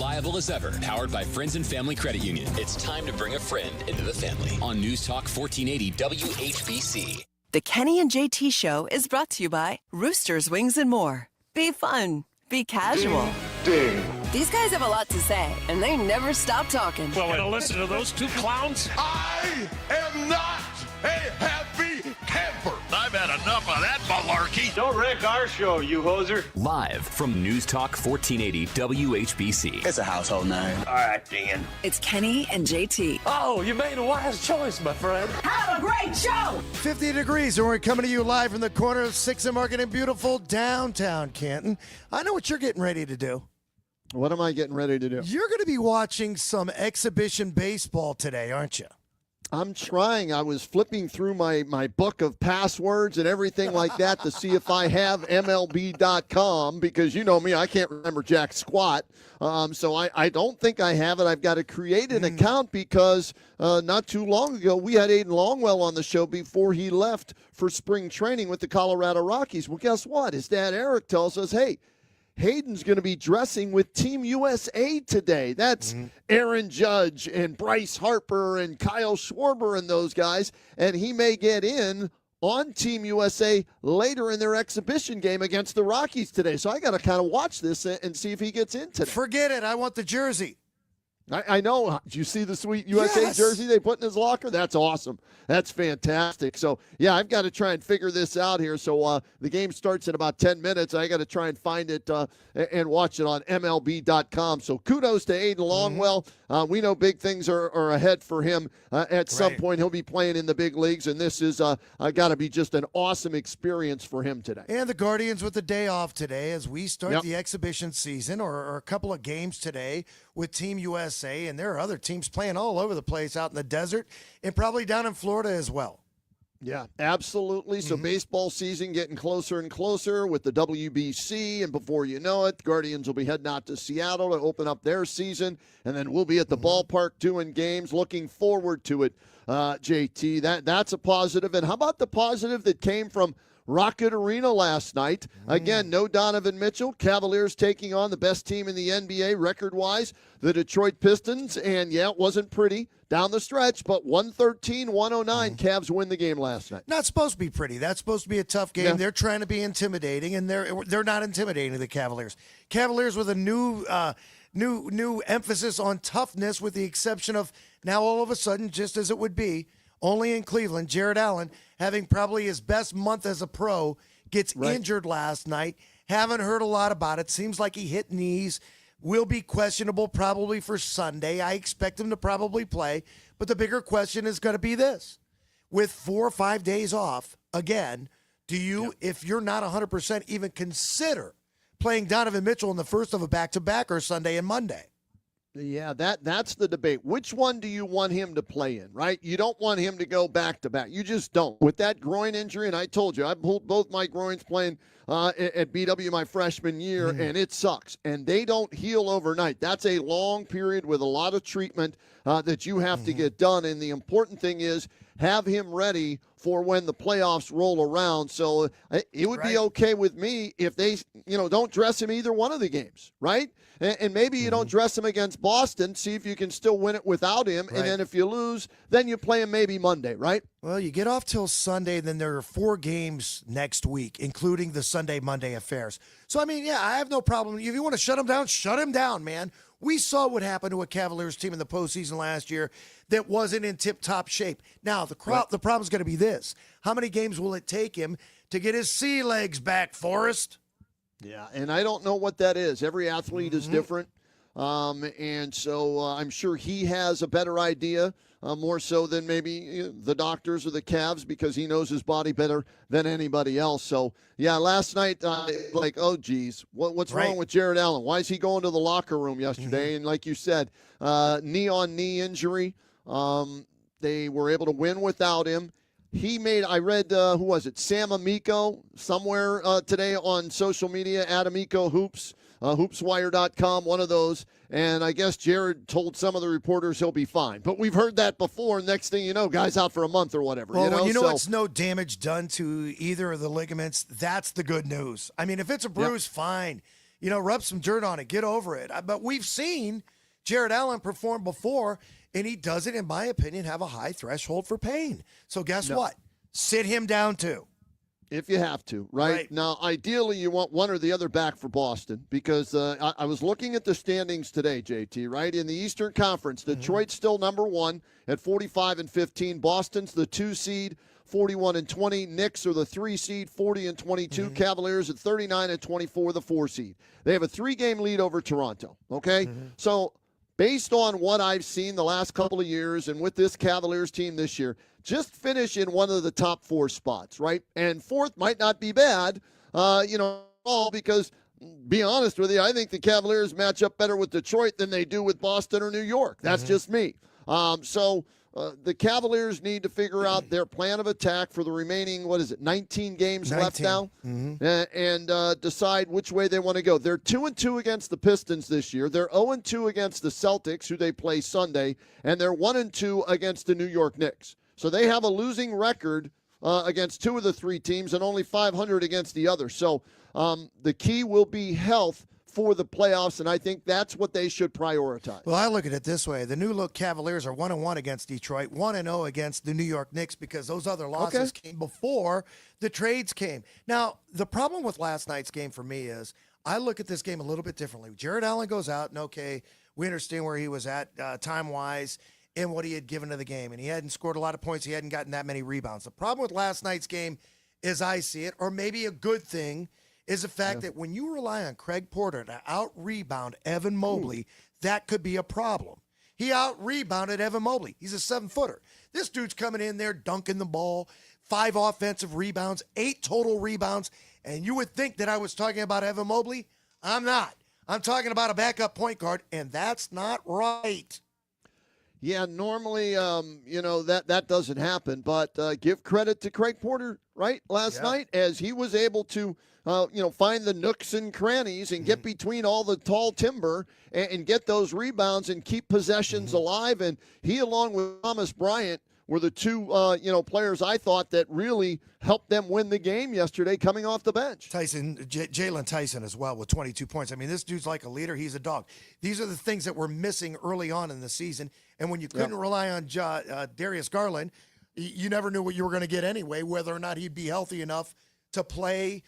reliable as ever. Powered by Friends and Family Credit Union. It's time to bring a friend into the family. On News Talk 1480 WHBC. The Kenny and JT Show is brought to you by Roosters, Wings, and More. Be fun. Be casual. Ding. These guys have a lot to say, and they never stop talking. Well, gonna listen to those two clowns? I am not a happy camper. I've had enough of that malarkey. Don't wreck our show, you hoser. Live from News Talk 1480 WHBC. It's a household name. All right, Dan. It's Kenny and JT. Oh, you made a wise choice, my friend. Have a great show! 50 degrees, and we're coming to you live from the corner of 6th and Market in beautiful downtown Canton. I know what you're getting ready to do. What am I getting ready to do? You're going to be watching some exhibition baseball today, aren't you? I'm trying. I was flipping through my book of passwords and everything like that to see if I have MLB.com because you know me, I can't remember jack squat. So I don't think I have it. I've got to create an account because not too long ago we had Aiden Longwell on the show before he left for spring training with the Colorado Rockies. Well, guess what? His dad Eric tells us, hey, Hayden's going to be dressing with Team USA today. That's Aaron Judge and Bryce Harper and Kyle Schwarber and those guys. And he may get in on Team USA later in their exhibition game against the Rockies today. So I got to kind of watch this and see if he gets in today. Forget it. I want the jersey. I know. Did you see the sweet USA jersey they put in his locker? That's awesome. That's fantastic. So, yeah, I've got to try and figure this out here. So the game starts in about 10 minutes. I got to try and find it and watch it on MLB.com. So kudos to Aiden Longwell. We know big things are ahead for him at some point. He'll be playing in the big leagues, and this is got to be just an awesome experience for him today. And the Guardians with the day off today as we start the exhibition season or a couple of games today with Team USA, and there are other teams playing all over the place out in the desert and probably down in Florida as well. Yeah, absolutely. So baseball season getting closer and closer with the WBC, and before you know it, Guardians will be heading out to Seattle to open up their season, and then we'll be at the ballpark doing games. Looking forward to it, JT. That's a positive. And how about the positive that came from Rocket Arena last night? Again, no Donovan Mitchell. Cavaliers taking on the best team in the NBA record-wise, the Detroit Pistons. And, yeah, it wasn't pretty down the stretch, but 113-109, Cavs win the game last night. Not supposed to be pretty. That's supposed to be a tough game. Yeah. They're trying to be intimidating, and they're not intimidating the Cavaliers. Cavaliers with a new emphasis on toughness, with the exception of now all of a sudden, just as it would be, only in Cleveland, Jared Allen, having probably his best month as a pro, gets injured last night. Haven't heard a lot about it. Seems like he hit knees. Will be questionable probably for Sunday. I expect him to probably play. But the bigger question is going to be this. With 4 or 5 days off, again, do you, if you're not 100%, even consider playing Donovan Mitchell in the first of a back-to-back or Sunday and Monday? Yeah, that's the debate. Which one do you want him to play in, right? You don't want him to go back-to-back. You just don't. With that groin injury, and I told you, I pulled both my groins playing at BW my freshman year, and it sucks. And they don't heal overnight. That's a long period with a lot of treatment that you have to get done. And the important thing is have him ready for when the playoffs roll around. So it would be okay with me if they, don't dress him either one of the games, right? And maybe you don't dress him against Boston, see if you can still win it without him. And then if you lose, then you play him maybe Monday, right? Well, you get off till Sunday, then there are 4 games next week, including the Sunday-Monday affairs. So, I mean, I have no problem. If you want to shut him down, man. We saw what happened to a Cavaliers team in the postseason last year that wasn't in tip-top shape. Now, the problem is going to be this. How many games will it take him to get his sea legs back, Forrest? Yeah, and I don't know what that is. Every athlete is different. And so I'm sure he has a better idea, more so than maybe the doctors or the Cavs, because he knows his body better than anybody else. So, yeah, last night, oh, geez, what's wrong with Jared Allen? Why is he going to the locker room yesterday? And like you said, knee-on-knee injury. They were able to win without him. I read, who was it, Sam Amico somewhere today on social media, at Amico Hoops, hoopswire.com, one of those. And I guess Jared told some of the reporters he'll be fine. But we've heard that before. Next thing you know, guy's out for a month or whatever. Well, it's no damage done to either of the ligaments. That's the good news. I mean, if it's a bruise, fine. rub some dirt on it, get over it. But we've seen Jared Allen perform before, and he doesn't, in my opinion, have a high threshold for pain. So guess what? Sit him down too. If you have to, right? Now, ideally, you want one or the other back for Boston because I was looking at the standings today, JT, right? In the Eastern Conference, Detroit's still number 1 at 45-15. Boston's the 2 seed, 41-20. Knicks are the 3 seed, 40-22. Cavaliers at 39-24, the 4 seed. They have a 3-game lead over Toronto, okay? So based on what I've seen the last couple of years and with this Cavaliers team this year, just finish in one of the top 4 spots, right? And 4th might not be bad, all because, be honest with you, I think the Cavaliers match up better with Detroit than they do with Boston or New York. That's just me. So the Cavaliers need to figure out their plan of attack for the remaining, 19 games left now, and decide which way they want to go. They're 2-2 against the Pistons this year. They're 0-2 against the Celtics, who they play Sunday, and they're 1-2 against the New York Knicks. So they have a losing record against 2 of the 3 teams and only 500 against the other. So the key will be health for the playoffs, and I think that's what they should prioritize. Well, I look at it this way. The new-look Cavaliers are 1-1 against Detroit, 1-0 against the New York Knicks because those other losses came before the trades came. Now, the problem with last night's game for me is I look at this game a little bit differently. Jared Allen goes out, and we understand where he was at time-wise and what he had given to the game, and he hadn't scored a lot of points. He hadn't gotten that many rebounds. The problem with last night's game, as I see it, or maybe a good thing, is the fact that when you rely on Craig Porter to out-rebound Evan Mobley, that could be a problem. He out-rebounded Evan Mobley. He's a 7-footer. This dude's coming in there dunking the ball, 5 offensive rebounds, 8 total rebounds, and you would think that I was talking about Evan Mobley. I'm not. I'm talking about a backup point guard, and that's not right. Yeah, normally, that doesn't happen. But give credit to Craig Porter, right, last night, as he was able to, find the nooks and crannies and get between all the tall timber and get those rebounds and keep possessions alive. And he, along with Thomas Bryant, were the 2, players I thought that really helped them win the game yesterday coming off the bench. Jalen Tyson as well with 22 points. I mean, this dude's like a leader. He's a dog. These are the things that we're missing early on in the season. And when you couldn't rely on Darius Garland, you never knew what you were going to get anyway, whether or not he'd be healthy enough to play,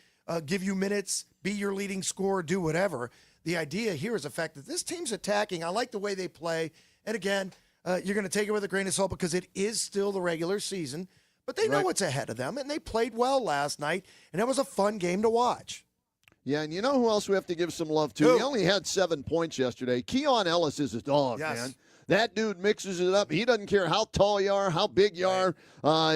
give you minutes, be your leading scorer, do whatever. The idea here is the fact that this team's attacking. I like the way they play. And again, you're going to take it with a grain of salt because it is still the regular season. But they know what's ahead of them, and they played well last night, and it was a fun game to watch. Yeah, and you know who else we have to give some love to? He only had 7 points yesterday. Keon Ellis is a dog, man. That dude mixes it up. He doesn't care how tall you are, how big you are.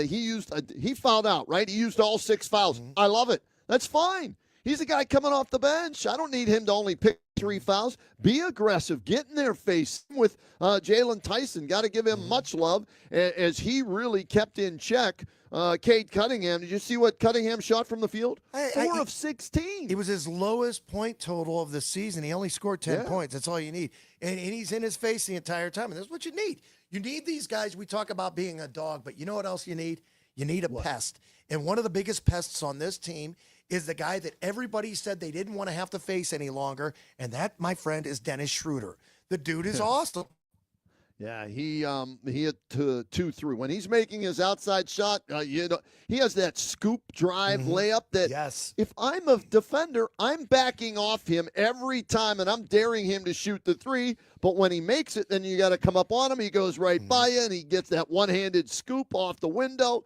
He fouled out, right? He used all 6 fouls. I love it. That's fine. He's a guy coming off the bench. I don't need him to only pick 3 fouls. Be aggressive. Get in their face with Jalen Tyson. Got to give him much love as he really kept in check Cade Cunningham. Did you see what Cunningham shot from the field? 4 of 16. It was his lowest point total of the season. He only scored 10 points. That's all you need. And he's in his face the entire time. And that's what you need. You need these guys. We talk about being a dog, but you know what else you need? You need a pest. And one of the biggest pests on this team is the guy that everybody said they didn't want to have to face any longer, and that, my friend, is Dennis Schroeder. The dude is awesome. Yeah, he hit 2-3. When he's making his outside shot, he has that scoop drive layup that if I'm a defender, I'm backing off him every time, and I'm daring him to shoot the 3. But when he makes it, then you got to come up on him. He goes right by you, and he gets that one-handed scoop off the window.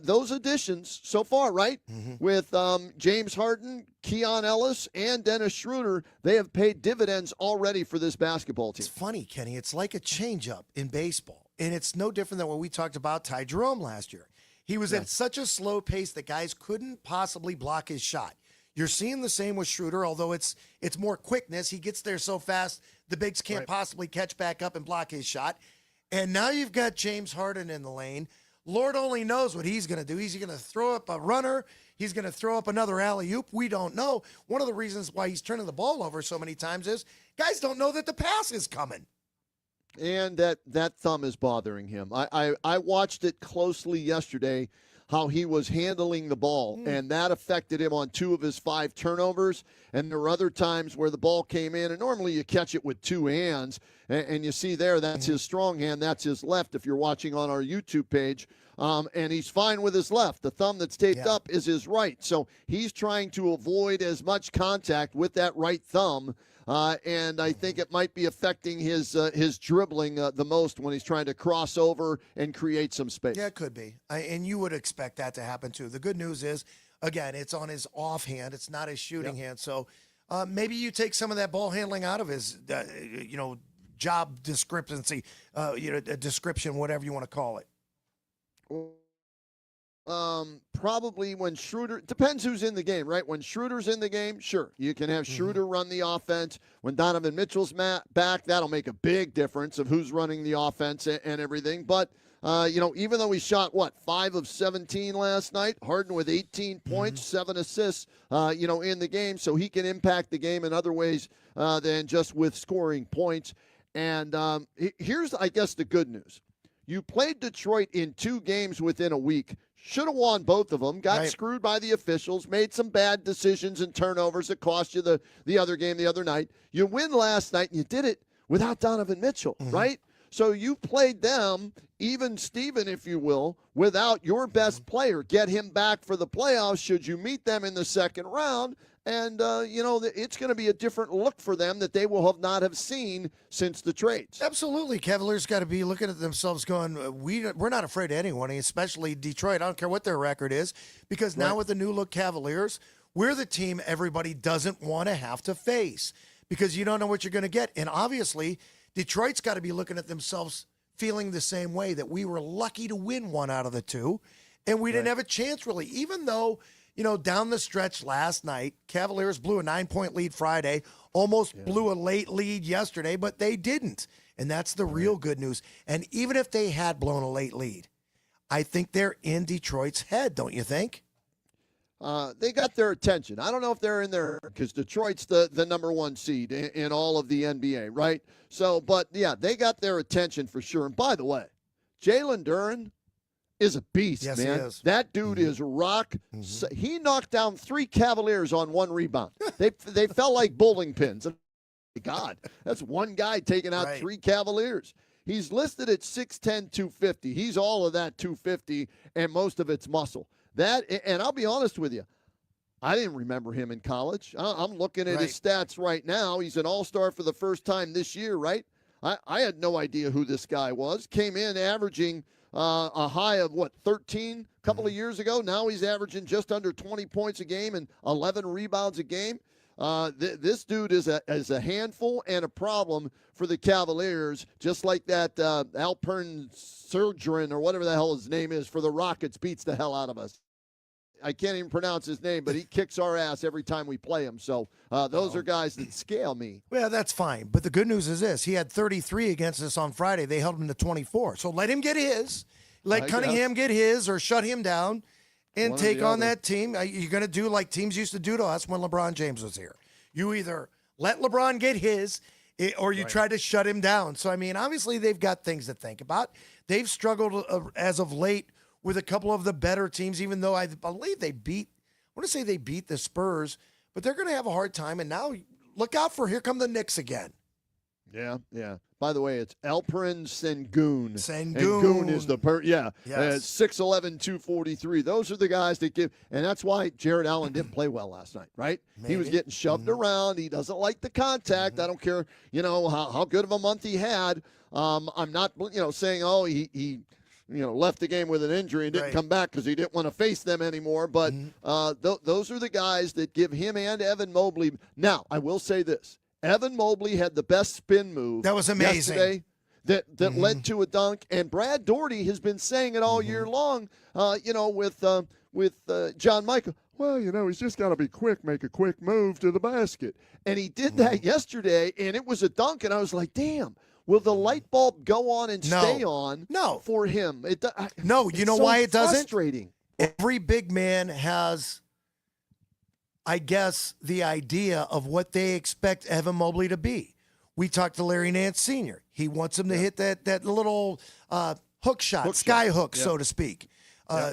Those additions so far, right? With James Harden, Keon Ellis, and Dennis Schroeder, they have paid dividends already for this basketball team. It's funny, Kenny. It's like a changeup in baseball, and it's no different than what we talked about Ty Jerome last year. He was at such a slow pace that guys couldn't possibly block his shot. You're seeing the same with Schroeder, although it's more quickness. He gets there so fast, the bigs can't possibly catch back up and block his shot. And now you've got James Harden in the lane. Lord only knows what he's going to do. He's going to throw up a runner. He's going to throw up another alley-oop. We don't know. One of the reasons why he's turning the ball over so many times is guys don't know that the pass is coming. And that thumb is bothering him. I watched it closely yesterday. how he was handling the ball, and that affected him on 2 of his 5 turnovers. And there were other times where the ball came in, and normally you catch it with 2 hands, and you see there that's his strong hand, that's his left if you're watching on our YouTube page. And he's fine with his left. The thumb that's taped up is his right. So he's trying to avoid as much contact with that right thumb. And I think it might be affecting his dribbling the most when he's trying to cross over and create some space. Yeah, it could be. And you would expect that to happen too. The good news is, again, it's on his offhand. It's not his shooting hand. So maybe you take some of that ball handling out of his, job discrepancy, description, whatever you want to call it. Probably when Schroeder, depends who's in the game, right? When Schroeder's in the game, sure, you can have Schroeder run the offense. When Donovan Mitchell's back, that'll make a big difference of who's running the offense and everything. But, even though he shot, 5 of 17 last night, Harden with 18 points, 7 assists, in the game, so he can impact the game in other ways than just with scoring points. And here's, I guess, the good news. You played Detroit in 2 games within a week. Should have won both of them. Got screwed by the officials. Made some bad decisions and turnovers that cost you the other game the other night. You win last night, and you did it without Donovan Mitchell, right? So you played them, even Steven, if you will, without your best player. Get him back for the playoffs should you meet them in the second round. And, it's going to be a different look for them that they will not have seen since the trades. Absolutely. Cavaliers got to be looking at themselves going, we're not afraid of anyone, especially Detroit. I don't care what their record is, because now with the new look Cavaliers, we're the team everybody doesn't want to have to face because you don't know what you're going to get. And obviously, Detroit's got to be looking at themselves feeling the same way, that we were lucky to win 1 out of the 2, and we didn't have a chance really, even though – down the stretch last night, Cavaliers blew a 9-point lead Friday, almost blew a late lead yesterday, but they didn't. And that's the real good news. And even if they had blown a late lead, I think they're in Detroit's head, don't you think? They got their attention. I don't know if they're in there because Detroit's the number 1 seed in all of the NBA, right? So, but, yeah, they got their attention for sure. And by the way, Jalen Duren is a beast, man. He is. That dude is rock. He knocked down 3 Cavaliers on 1 rebound. They felt like bowling pins. God, that's one guy taking out 3 Cavaliers. He's listed at 6'10", 250. He's all of that 250, and most of it's muscle. And I'll be honest with you, I didn't remember him in college. I'm looking at his stats right now. He's an all-star for the first time this year, right? I had no idea who this guy was. Came in averaging a high of 13 a couple of years ago. Now he's averaging just under 20 points a game and 11 rebounds a game. This dude is a handful and a problem for the Cavaliers, just like that Alpern Surgeon or whatever the hell his name is for the Rockets beats the hell out of us. I can't even pronounce his name, but he kicks our ass every time we play him. So those are guys that scale me. Well, that's fine. But the good news is this. He had 33 against us on Friday. They held him to 24. So let him get his. Let Cunningham get his or shut him down and take on that team. You're going to do like teams used to do to us when LeBron James was here. You either let LeBron get his or you try to shut him down. So, I mean, obviously they've got things to think about. They've struggled as of late with a couple of the better teams, even though I believe they beat the Spurs, but they're going to have a hard time. And now look out for, here come the Knicks again. Yeah. By the way, it's Alperen Sengun. Sengun is the 6'11", 243. Those are the guys that give, and that's why Jared Allen didn't play well last night, right? Maybe. He was getting shoved around. He doesn't like the contact. I don't care, how good of a month he had. I'm not, saying, he left the game with an injury and didn't come back because he didn't want to face them anymore. But those are the guys that give him and Evan Mobley. Now, I will say this. Evan Mobley had the best spin move. That was amazing. Yesterday that led to a dunk. And Brad Daugherty has been saying it all year long, with John Michael. Well, he's just got to be quick, make a quick move to the basket. And he did that yesterday, and it was a dunk. And I was like, damn. Will the light bulb go on and stay on for him? You know why it doesn't? Frustrating. Every big man has, I guess, the idea of what they expect Evan Mobley to be. We talked to Larry Nance Sr. He wants him to hit that little hook shot, sky hook, so to speak.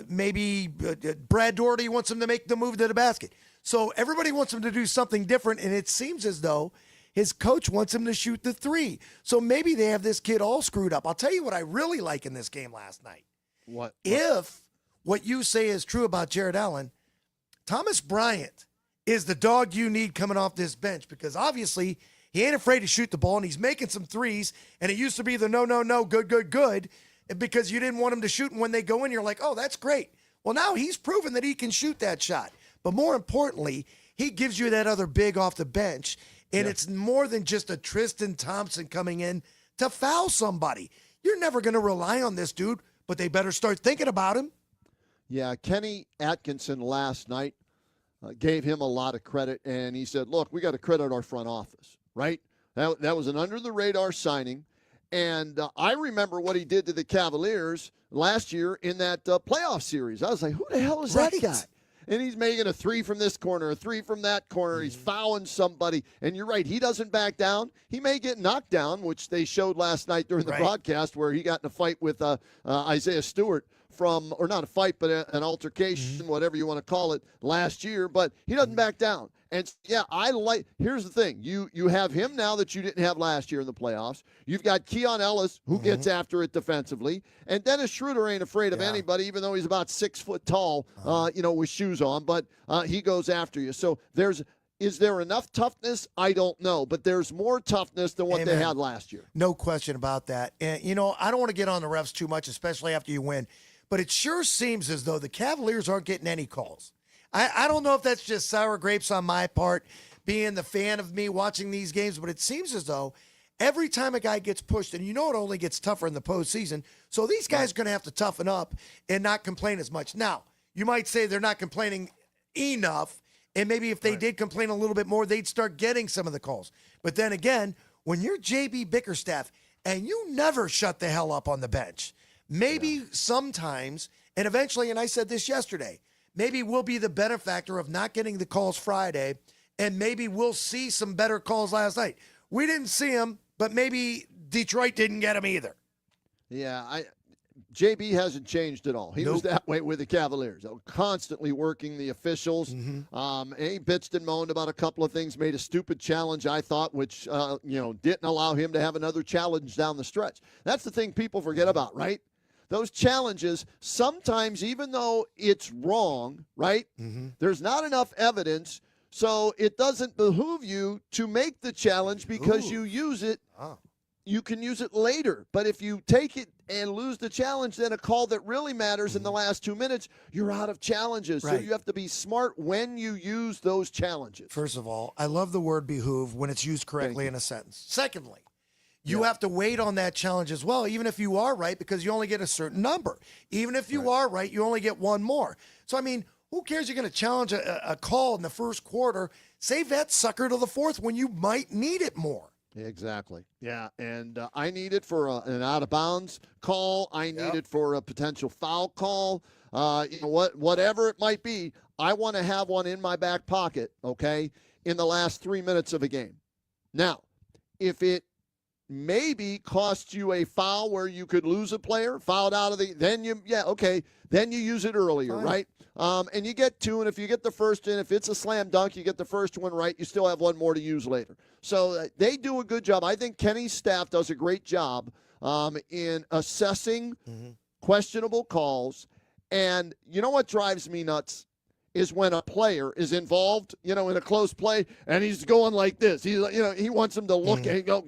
Maybe Brad Doherty wants him to make the move to the basket. So everybody wants him to do something different, and it seems as though his coach wants him to shoot the three. So maybe they have this kid all screwed up. I'll tell you what I really like in this game last night. What? If what you say is true about Jared Allen, Thomas Bryant is the dog you need coming off this bench, because obviously he ain't afraid to shoot the ball, and he's making some threes, and it used to be the no, good, because you didn't want him to shoot, and when they go in, you're like, oh, that's great. Well, now he's proven that he can shoot that shot. But more importantly, he gives you that other big off the bench, and it's more than just a Tristan Thompson coming in to foul somebody. You're never going to rely on this dude, but they better start thinking about him. Yeah, Kenny Atkinson last night gave him a lot of credit, and he said, look, we got to credit our front office, right? That was an under-the-radar signing, and I remember what he did to the Cavaliers last year in that playoff series. I was like, who the hell is that guy? And he's making a three from this corner, a three from that corner. He's fouling somebody. And you're right, he doesn't back down. He may get knocked down, which they showed last night during the broadcast where he got in a fight with Isaiah Stewart or not a fight, but an altercation, whatever you want to call it, last year. But he doesn't back down. And, yeah, here's the thing. You have him now that you didn't have last year in the playoffs. You've got Keon Ellis, who gets after it defensively. And Dennis Schroeder ain't afraid of anybody, even though he's about 6 foot tall, with shoes on. But he goes after you. So is there enough toughness? I don't know. But there's more toughness than what they had last year. No question about that. And, I don't want to get on the refs too much, especially after you win. But it sure seems as though the Cavaliers aren't getting any calls. I don't know if that's just sour grapes on my part, being the fan of me watching these games, but it seems as though every time a guy gets pushed, and it only gets tougher in the postseason, so these guys are going to have to toughen up and not complain as much. Now, you might say they're not complaining enough, and maybe if they did complain a little bit more, they'd start getting some of the calls. But then again, when you're J.B. Bickerstaff and you never shut the hell up on the bench, maybe sometimes, and eventually, and I said this yesterday, maybe we'll be the benefactor of not getting the calls Friday, and maybe we'll see some better calls last night. We didn't see them, but maybe Detroit didn't get them either. Yeah, JB hasn't changed at all. He was that way with the Cavaliers, constantly working the officials. He bitched and moaned about a couple of things, made a stupid challenge, I thought, which didn't allow him to have another challenge down the stretch. That's the thing people forget about, right? Those challenges, sometimes even though it's wrong, right, there's not enough evidence, so it doesn't behoove you to make the challenge because you use it. You can use it later. But if you take it and lose the challenge, then a call that really matters in the last 2 minutes, you're out of challenges. So you have to be smart when you use those challenges. First of all, I love the word behoove when it's used correctly in a sentence. Secondly, you have to wait on that challenge as well, even if you are right, because you only get a certain number. Even if you are right, you only get one more. So, I mean, who cares? You're going to challenge a call in the first quarter. Save that sucker to the fourth when you might need it more. Exactly. Yeah, and I need it for an out-of-bounds call. I need it for a potential foul call. Whatever it might be, I want to have one in my back pocket, okay, in the last 3 minutes of a game. Now, if it maybe costs you a foul where you could lose a player, fouled out of then you use it earlier, right? And you get two, and if you get the first in, if it's a slam dunk, you get the first one right, you still have one more to use later. So they do a good job. I think Kenny's staff does a great job in assessing questionable calls. And you know what drives me nuts is when a player is involved, in a close play, and he's going like this. He wants him to look and go.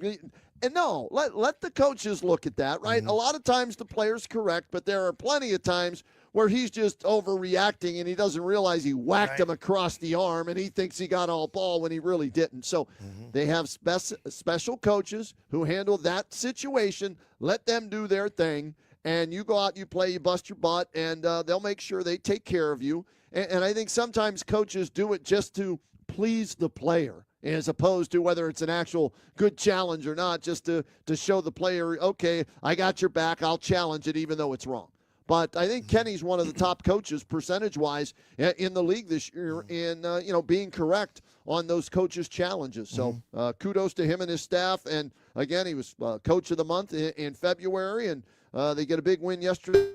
And no, let the coaches look at that, right? A lot of times the player's correct, but there are plenty of times where he's just overreacting and he doesn't realize he whacked him across the arm and he thinks he got all ball when he really didn't. So they have special coaches who handle that situation. Let them do their thing, and you go out, you play, you bust your butt, and they'll make sure they take care of you. And I think sometimes coaches do it just to please the player, as opposed to whether it's an actual good challenge or not, just to show the player, okay, I got your back, I'll challenge it even though it's wrong. But I think Kenny's one of the top coaches percentage-wise in the league this year in being correct on those coaches' challenges. So kudos to him and his staff. And, again, he was coach of the month in February, and they get a big win yesterday.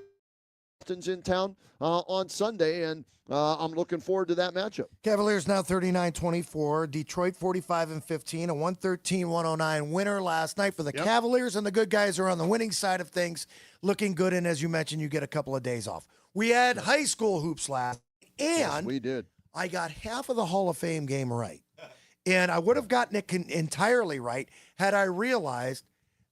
Pistons in town on Sunday, and I'm looking forward to that matchup. Cavaliers now 39-24. Detroit 45-15. A 113-109 winner last night for the Cavaliers, and the good guys are on the winning side of things, looking good. And as you mentioned, you get a couple of days off. We had high school hoops last, and yes, we did. I got half of the Hall of Fame game right, and I would have gotten it entirely right had I realized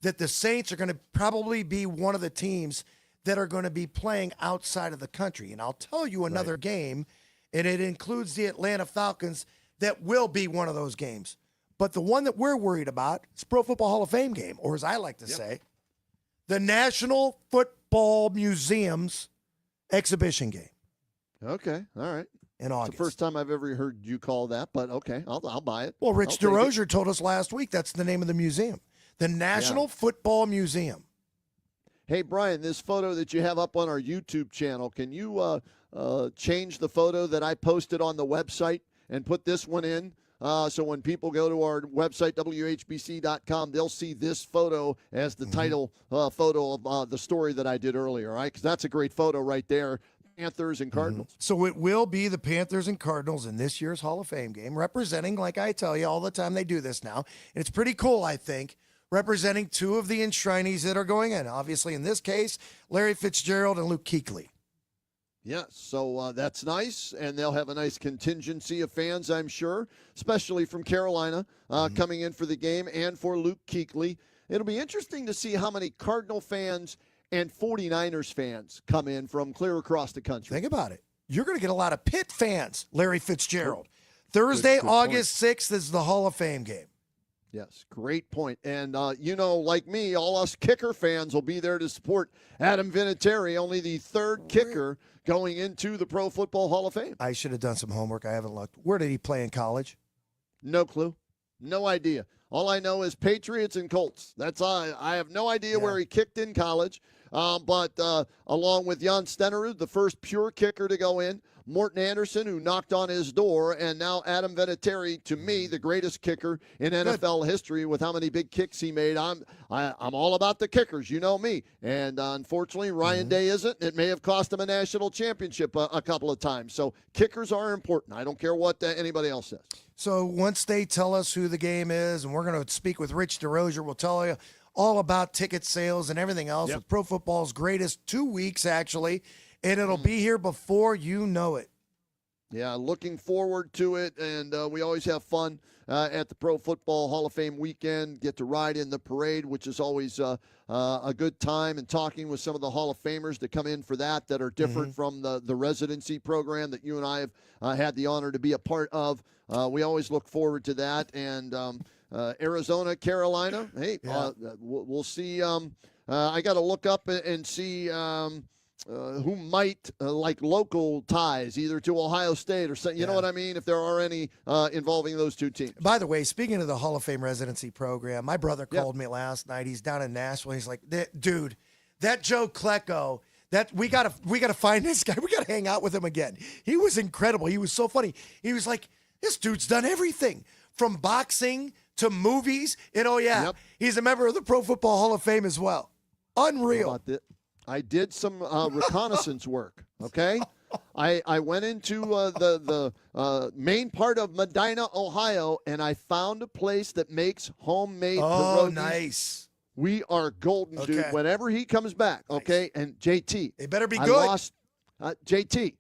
that the Saints are going to probably be one of the teams that are going to be playing outside of the country. And I'll tell you another game, and it includes the Atlanta Falcons, that will be one of those games. But the one that we're worried about is Pro Football Hall of Fame game, or as I like to say, the National Football Museum's exhibition game. Okay, all right. In August. It's the first time I've ever heard you call that, but okay, I'll buy it. Well, Rich DeRozier told us last week that's the name of the museum, the National Football Museum. Hey, Brian, this photo that you have up on our YouTube channel, can you change the photo that I posted on the website and put this one in? So when people go to our website, WHBC.com, they'll see this photo as the title photo of the story that I did earlier, all right? Because that's a great photo right there, Panthers and Cardinals. So it will be the Panthers and Cardinals in this year's Hall of Fame game, representing, like I tell you all the time, they do this now. And it's pretty cool, I think, representing two of the enshrinees that are going in. Obviously, in this case, Larry Fitzgerald and Luke Kuechly. Yes, so that's nice, and they'll have a nice contingency of fans, I'm sure, especially from Carolina coming in for the game, and for Luke Kuechly. It'll be interesting to see how many Cardinal fans and 49ers fans come in from clear across the country. Think about it. You're going to get a lot of Pitt fans, Larry Fitzgerald. Thursday, good August 6th is the Hall of Fame game. Yes, great point. And, like me, all us kicker fans will be there to support Adam Vinatieri, only the third kicker going into the Pro Football Hall of Fame. I should have done some homework. I haven't looked. Where did he play in college? No clue. No idea. All I know is Patriots and Colts. That's all. I have no idea where he kicked in college. But along with Jan Stenerud, the first pure kicker to go in, Morton Anderson, who knocked on his door, and now Adam Vinatieri, to me, the greatest kicker in NFL history with how many big kicks he made. I'm all about the kickers, you know me. And unfortunately, Ryan Day isn't. It may have cost him a national championship a couple of times. So kickers are important. I don't care what anybody else says. So once they tell us who the game is, and we're going to speak with Rich DeRozier, we'll tell you all about ticket sales and everything else with Pro Football's greatest 2 weeks, actually. And it'll be here before you know it. Yeah, looking forward to it. And we always have fun at the Pro Football Hall of Fame weekend. Get to ride in the parade, which is always a good time. And talking with some of the Hall of Famers that come in for that are different from the residency program that you and I have had the honor to be a part of. We always look forward to that. And Arizona, Carolina, hey, we'll see. I got to look up and see who might like local ties, either to Ohio State or something. You know what I mean? If there are any involving those two teams. By the way, speaking of the Hall of Fame residency program, my brother called me last night. He's down in Nashville. He's like, dude, that Joe Klecko, that we gotta find this guy. We gotta hang out with him again. He was incredible. He was so funny. He was like, this dude's done everything from boxing to movies. And he's a member of the Pro Football Hall of Fame as well. Unreal. I did some reconnaissance work, okay? I went into the main part of Medina, Ohio, and I found a place that makes homemade pierogies. Oh, nice. We are golden, dude. Whenever he comes back, okay? And JT. They better be good. JT.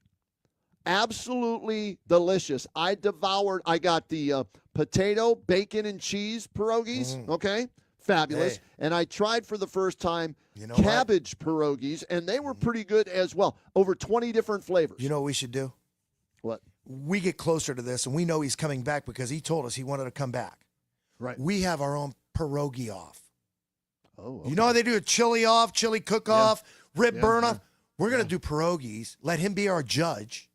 Absolutely delicious. I got the potato, bacon, and cheese pierogies, okay? Fabulous. Hey. And I tried for the first time cabbage pierogies, and they were pretty good as well. Over 20 different flavors. You know what we should do? What? We get closer to this, and we know he's coming back because he told us he wanted to come back. Right. We have our own pierogi off. Oh, okay. You know how they do a chili off, chili cook-off, rib burn-off? We're going to do pierogies. Let him be our judge,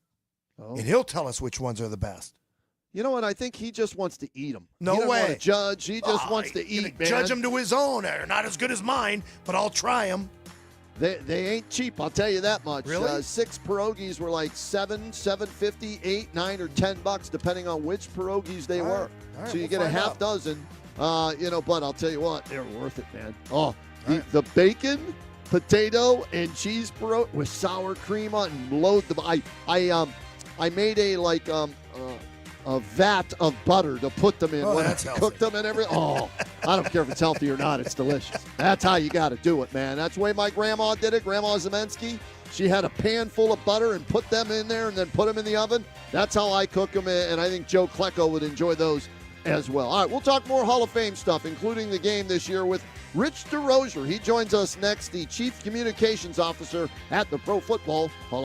and he'll tell us which ones are the best. You know what? I think he just wants to eat them. No way. He doesn't want to judge. He just wants to eat, man. Judge them to his own. They're not as good as mine, but I'll try them. They ain't cheap, I'll tell you that much. Really? 6 pierogies were like $7.50, $8, $9, or $10, depending on which pierogies they were. All right, so you get a half dozen. But I'll tell you what, they're worth it, man. Oh, the bacon potato and cheese pierogi with sour cream on and load them. I made a vat of butter to put them in when I cooked them and everything. Oh, I don't care if it's healthy or not. It's delicious. That's how you got to do it, man. That's the way my grandma did it, Grandma Zemensky. She had a pan full of butter and put them in there and then put them in the oven. That's how I cook them, and I think Joe Klecko would enjoy those as well. All right, we'll talk more Hall of Fame stuff, including the game this year with Rich DeRozier. He joins us next, the Chief Communications Officer at the Pro Football Hall.